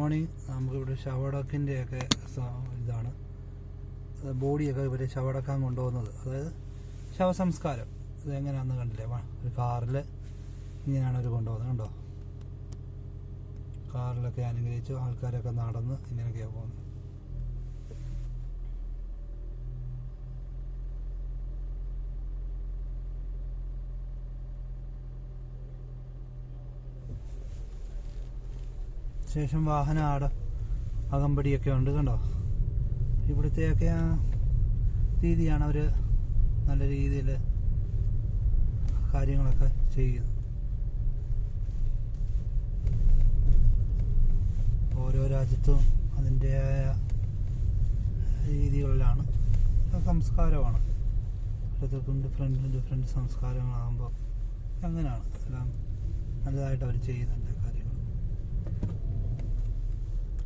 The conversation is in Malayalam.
മോർണിംഗ്. നമുക്കിവിടെ ശവടക്കിൻ്റെയൊക്കെ ഇതാണ്, ബോഡിയൊക്കെ ഇവർ ശവടക്കാൻ കൊണ്ടുപോകുന്നത്, അതായത് ശവസംസ്കാരം. ഇതെങ്ങനെയാണെന്ന് കണ്ടില്ലേ? ഒരു കാറിൽ ഇങ്ങനെയാണ് അവർ കൊണ്ടുപോകുന്നത്. കണ്ടോ, കാറിലൊക്കെ അനുഗ്രഹിച്ചു ആൾക്കാരൊക്കെ നടന്ന് ഇങ്ങനെയൊക്കെയാണ് പോകുന്നത്. ശേഷം വാഹന അകമ്പടിയൊക്കെ ഉണ്ട്. കണ്ടോ, ഇവിടുത്തെയൊക്കെ ആ രീതിയാണ് അവർ നല്ല രീതിയിൽ കാര്യങ്ങളൊക്കെ ചെയ്യുന്നത്. ഓരോ രാജ്യത്തും അതിൻ്റെതായ രീതികളിലാണ്, സംസ്കാരമാണ്. ഓരോരുത്തർക്കും ഡിഫറെൻറ്റ് സംസ്കാരങ്ങളാകുമ്പോൾ അങ്ങനെയാണ് എല്ലാം നല്ലതായിട്ട് അവർ ചെയ്യുന്നുണ്ട്.